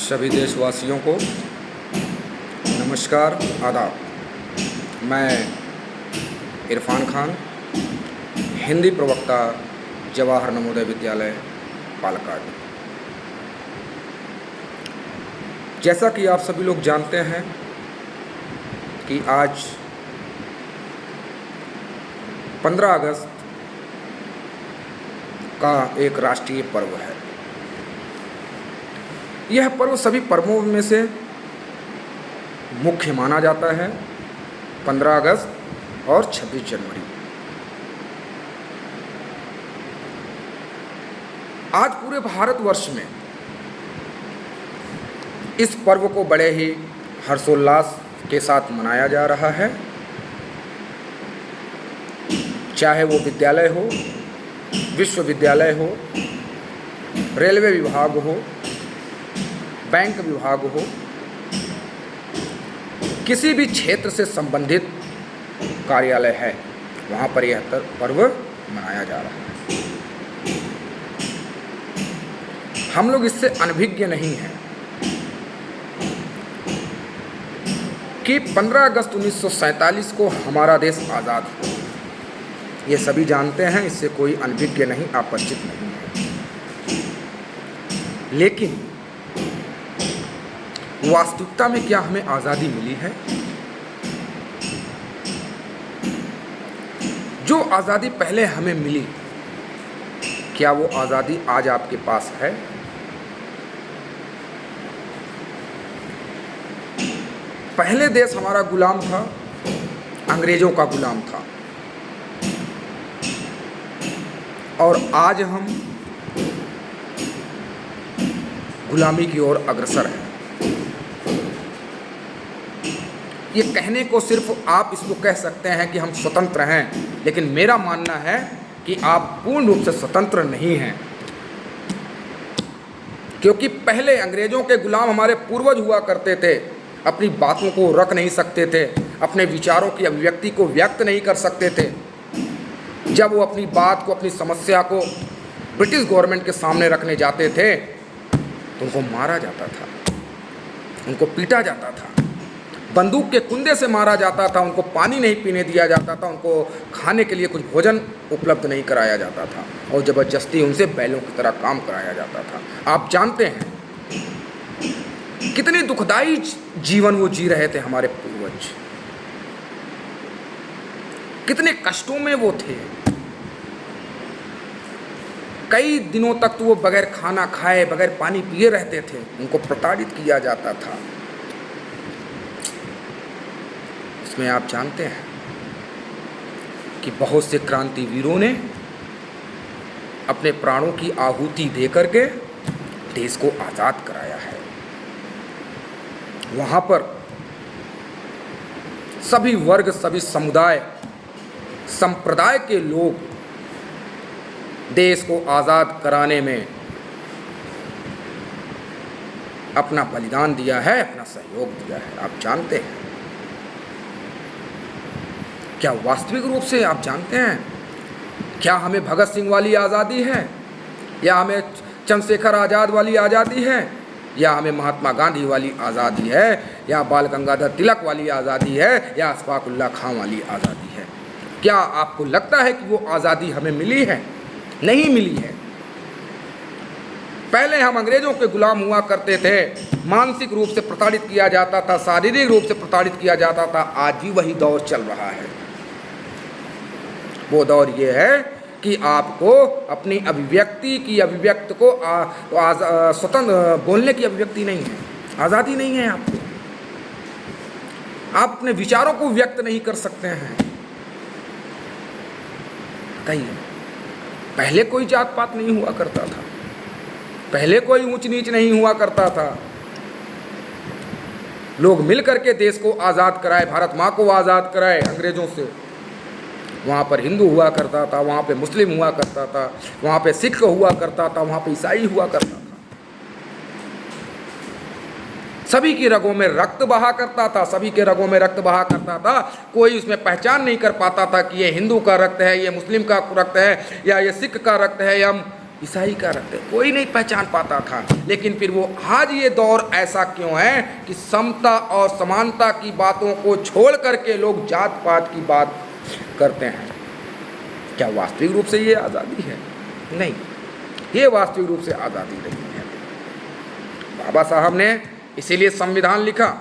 सभी देशवासियों को नमस्कार, आदाब। मैं इरफान खान, हिंदी प्रवक्ता, जवाहर नवोदय विद्यालय पालक्काड। जैसा कि आप सभी लोग जानते हैं कि आज 15 अगस्त का एक राष्ट्रीय पर्व है। यह पर्व सभी पर्वों में से मुख्य माना जाता है। 15 अगस्त और 26 जनवरी। आज पूरे भारतवर्ष में इस पर्व को बड़े ही हर्षोल्लास के साथ मनाया जा रहा है। चाहे वो विद्यालय हो, विश्वविद्यालय हो, रेलवे विभाग हो, बैंक विभाग हो, किसी भी क्षेत्र से संबंधित कार्यालय है, वहाँ पर यह पर्व मनाया जा रहा है। हम लोग इससे अनभिज्ञ नहीं हैं कि 15 अगस्त 1947 को हमारा देश आज़ाद हुआ। ये सभी जानते हैं, इससे कोई अनभिज्ञ नहीं, अपरिचित नहीं है। लेकिन वास्तविकता में क्या हमें आज़ादी मिली है? जो आज़ादी पहले हमें मिली, क्या वो आज़ादी आज आपके पास है? पहले देश हमारा गुलाम था, अंग्रेजों का गुलाम था, और आज हम गुलामी की ओर अग्रसर हैं। ये कहने को सिर्फ आप इसको कह सकते हैं कि हम स्वतंत्र हैं, लेकिन मेरा मानना है कि आप पूर्ण रूप से स्वतंत्र नहीं हैं। क्योंकि पहले अंग्रेजों के गुलाम हमारे पूर्वज हुआ करते थे, अपनी बातों को रख नहीं सकते थे, अपने विचारों की अभिव्यक्ति को व्यक्त नहीं कर सकते थे। जब वो अपनी बात को, अपनी समस्या को ब्रिटिश गवर्नमेंट के सामने रखने जाते थे तो उनको मारा जाता था, उनको पीटा जाता था, बंदूक के कुंदे से मारा जाता था, उनको पानी नहीं पीने दिया जाता था, उनको खाने के लिए कुछ भोजन उपलब्ध नहीं कराया जाता था, और ज़बरदस्ती उनसे बैलों की तरह काम कराया जाता था। आप जानते हैं कितनी दुखदाई जीवन वो जी रहे थे हमारे पूर्वज, कितने कष्टों में वो थे। कई दिनों तक तो वो बगैर खाना खाए, बगैर पानी पिए रहते थे, उनको प्रताड़ित किया जाता था। इसमें आप जानते हैं कि बहुत से क्रांतिवीरों ने अपने प्राणों की आहुति दे करके देश को आज़ाद कराया है। वहाँ पर सभी वर्ग, सभी समुदाय, संप्रदाय के लोग देश को आज़ाद कराने में अपना बलिदान दिया है, अपना सहयोग दिया है। आप जानते हैं, क्या वास्तविक रूप से आप जानते हैं, क्या हमें भगत सिंह वाली आज़ादी है, या हमें चंद्रशेखर आज़ाद वाली आज़ादी है, या हमें महात्मा गांधी वाली आज़ादी है, या बाल गंगाधर तिलक वाली आज़ादी है, या अशफाक उल्लाह खां वाली आज़ादी है? क्या आपको लगता है कि वो आज़ादी हमें मिली है? नहीं मिली है। पहले हम अंग्रेजों के गुलाम हुआ करते थे, मानसिक रूप से प्रताड़ित किया जाता था, शारीरिक रूप से प्रताड़ित किया जाता था। आज भी वही दौर चल रहा है। वो दौर ये है कि आपको अपनी अभिव्यक्ति की, अभिव्यक्त को स्वतंत्र बोलने की अभिव्यक्ति नहीं है, आज़ादी नहीं है आपको। आप अपने विचारों को व्यक्त नहीं कर सकते हैं। कहिए, पहले कोई जात पात नहीं हुआ करता था, पहले कोई ऊंच नीच नहीं हुआ करता था। लोग मिल करके देश को आज़ाद कराए, भारत माँ को आज़ाद कराए अंग्रेजों से। वहाँ पर हिंदू हुआ करता था, वहाँ पे मुस्लिम हुआ करता था, वहाँ पे सिख हुआ करता था, वहाँ पे ईसाई हुआ करता था। सभी की रगों में रक्त बहा करता था, सभी के रगों में रक्त बहा करता था। कोई उसमें पहचान नहीं कर पाता था कि ये हिंदू का रक्त है, ये मुस्लिम का रक्त है, या ये सिख का रक्त है, या ईसाई का रखते, कोई नहीं पहचान पाता था। लेकिन फिर वो आज ये दौर ऐसा क्यों है कि समता और समानता की बातों को छोड़ करके लोग जात पात की बात करते हैं। क्या वास्तविक रूप से ये आज़ादी है? नहीं, ये वास्तविक रूप से आज़ादी नहीं है। बाबा साहब ने इसीलिए संविधान लिखा।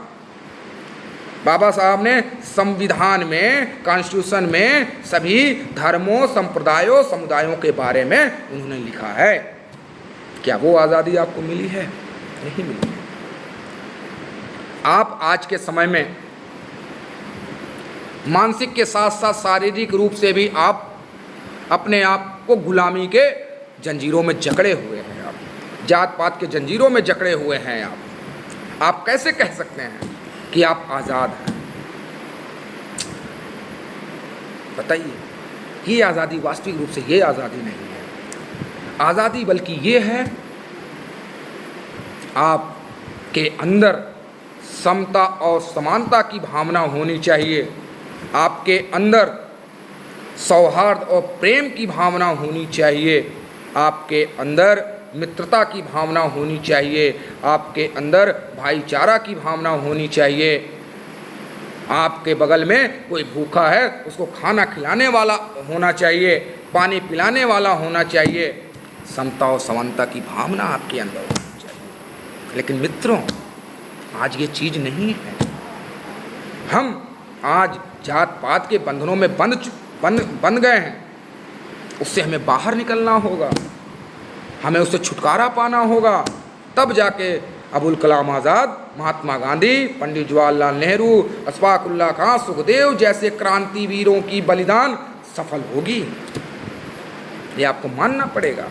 बाबा साहब ने संविधान में, कॉन्स्टिट्यूशन में सभी धर्मों, संप्रदायों, समुदायों के बारे में उन्होंने लिखा है। क्या वो आज़ादी आपको मिली है? नहीं मिली है। आप आज के समय में मानसिक के साथ साथ शारीरिक रूप से भी आप अपने आप को गुलामी के जंजीरों में जकड़े हुए हैं। आप जात पात के जंजीरों में जकड़े हुए हैं। आप कैसे कह सकते हैं कि आप आज़ाद हैं? बताइए, ये आज़ादी वास्तविक रूप से ये आज़ादी नहीं है। आज़ादी बल्कि ये है आपके अंदर समता और समानता की भावना होनी चाहिए। आपके अंदर सौहार्द और प्रेम की भावना होनी चाहिए। आपके अंदर मित्रता की भावना होनी चाहिए। आपके अंदर भाईचारा की भावना होनी चाहिए। आपके बगल में कोई भूखा है, उसको खाना खिलाने वाला होना चाहिए, पानी पिलाने वाला होना चाहिए। समता और समानता की भावना आपके अंदर होनी चाहिए। लेकिन मित्रों, आज ये चीज़ नहीं है। हम आज जात पात के बंधनों में बंध गए हैं। उससे हमें बाहर निकलना होगा, हमें उससे छुटकारा पाना होगा। तब जाके अबुल कलाम आज़ाद, महात्मा गांधी, पंडित जवाहरलाल नेहरू, अशफाक उल्लाह खां, सुखदेव जैसे क्रांतिवीरों की बलिदान सफल होगी। ये आपको मानना पड़ेगा।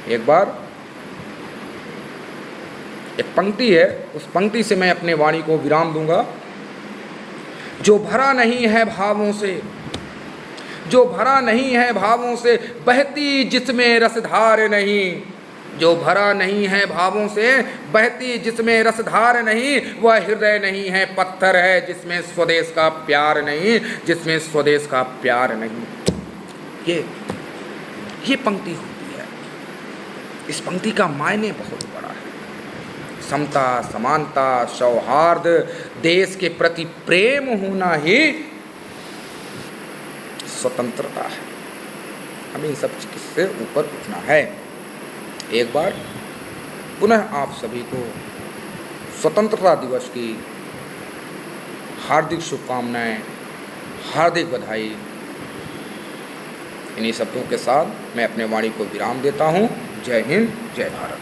एक बार एक पंक्ति है, उस पंक्ति से मैं अपने वाणी को विराम दूंगा। जो भरा नहीं है भावों से, जो भरा नहीं है भावों से, बहती जिसमें रसधार नहीं। जो भरा नहीं है भावों से, बहती जिसमें रसधार नहीं, वह हृदय नहीं है, पत्थर है जिसमें स्वदेश का प्यार नहीं, जिसमें स्वदेश का प्यार नहीं। ये पंक्ति होती है। इस पंक्ति का मायने बहुत बड़ा है। समता, समानता, सौहार्द, देश के प्रति प्रेम होना ही स्वतंत्रता है। हमें इन सब चीज़ से ऊपर उठना है। एक बार पुनः आप सभी को स्वतंत्रता दिवस की हार्दिक शुभकामनाएं, हार्दिक बधाई। इन्हीं शब्दों के साथ मैं अपने वाणी को विराम देता हूँ। जय हिंद, जय भारत।